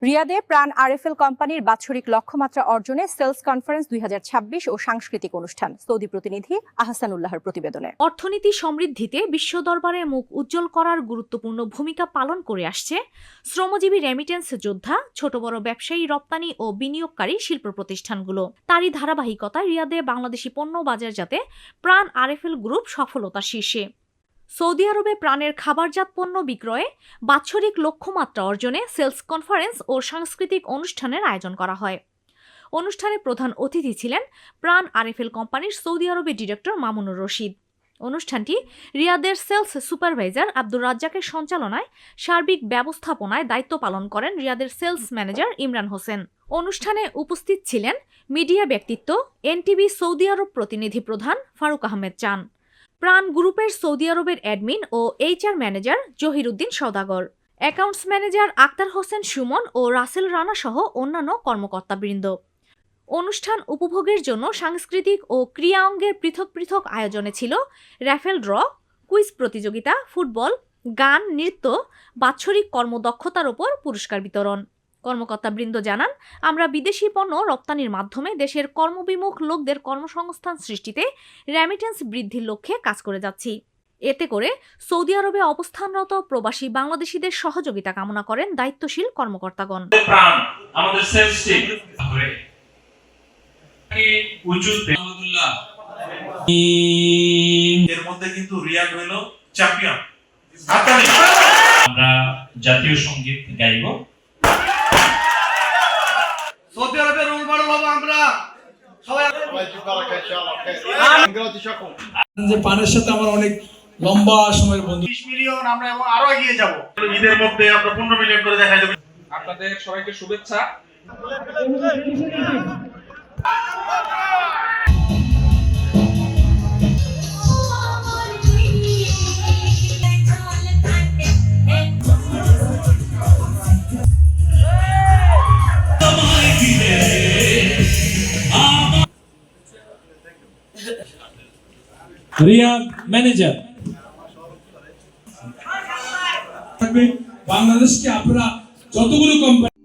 রিয়াদে প্রাণ আরএফএল কোম্পানির বাৎসরিক লক্ষ্যমাত্রা অর্জনে সেলস কনফারেন্স 2026 ও সাংস্কৃতিক অনুষ্ঠান। সৌদি প্রতিনিধি আহসানুল্লাহর প্রতিবেদনে। অর্থনীতি সমৃদ্ধিতে বিশ্ব দরবারে মুখ উজ্জ্বল করার গুরুত্বপূর্ণ ভূমিকা পালন করে আসছে শ্রমজীবী রেমিটেন্স যোদ্ধা, ছোট বড় ব্যবসায়ী, রপ্তানি ও বিনিয়োগকারী শিল্প প্রতিষ্ঠানগুলো। তারই ধারাবাহিকতায় রিয়াদে বাংলাদেশি পণ্য বাজারজাতে প্রাণ আরএফএল গ্রুপ সফলতার শীর্ষে। সৌদি আরবে প্রাণের খাবারজাত পণ্য বিক্রয়ে বাৎসরিক লক্ষ্যমাত্রা অর্জনে সেলস কনফারেন্স ও সাংস্কৃতিক অনুষ্ঠানের আয়োজন করা হয়। অনুষ্ঠানে প্রধান অতিথি ছিলেন প্রাণ আরএফএল কোম্পানির সৌদি আরবের ডিরেক্টর মামুনুর রশিদ। অনুষ্ঠানটি রিয়াদের সেলস সুপারভাইজার আব্দুর রাজ্জাকের সঞ্চালনায় সার্বিক ব্যবস্থাপনায় দায়িত্ব পালন করেন রিয়াদের সেলস ম্যানেজার ইমরান হোসেন। অনুষ্ঠানে উপস্থিত ছিলেন মিডিয়া ব্যক্তিত্ব, এনটিভি সৌদি আরব প্রতিনিধি প্রধান ফারুক আহমেদ চান, প্রাণ গ্রুপের সৌদি আরবের অ্যাডমিন ও এইচআর ম্যানেজার জহিরুদ্দিন সওদাগর, অ্যাকাউন্টস ম্যানেজার আক্তার হোসেন সুমন ও রাসেল রানা সহ অন্যান্য কর্মকর্তাবৃন্দ। অনুষ্ঠান উপভোগের জন্য সাংস্কৃতিক ও ক্রীড়া অঙ্গের পৃথক পৃথক আয়োজনে ছিল র্যাফেল ড্র, কুইজ প্রতিযোগিতা, ফুটবল, গান, নৃত্য, বাৎসরিক কর্মদক্ষতার ওপর পুরস্কার বিতরণ। কর্মকর্তাবৃন্দ জানান, আমরা বিদেশি পণ্য রপ্তানির মাধ্যমে দেশের কর্মবিমুখ লোকদের কর্মসংস্থান সৃষ্টিতে রেমিটেন্স বৃদ্ধির লক্ষ্যে কাজ করে যাচ্ছি। এতে করে সৌদি আরবে অবস্থানরত প্রবাসী বাংলাদেশিদের সহযোগিতা কামনা করেন দায়িত্বশীল কর্মকর্তাগণ। আমাদের সেলস টিম এর মধ্যে কিন্তু রিয়াদ হলো চ্যাম্পিয়ন। আমরা জাতীয় সঙ্গীত গাইব। সৌদি আরবের রোল মডেল হবো আমরা সবাই। যে পানের সাথে আমার অনেক লম্বা সময়ের বন্ধু। 20 মিলিয়ন আমরা এবং আরো এগিয়ে যাব। ঈদের মধ্যে আমরা 15 মিলিয়ন করে দেখাই দেব। আপনাদের সবাইকে শুভেচ্ছা। রিয়াদ ম্যানেজার বাংলাদেশকে আপনারা যতগুলো কোম্পানি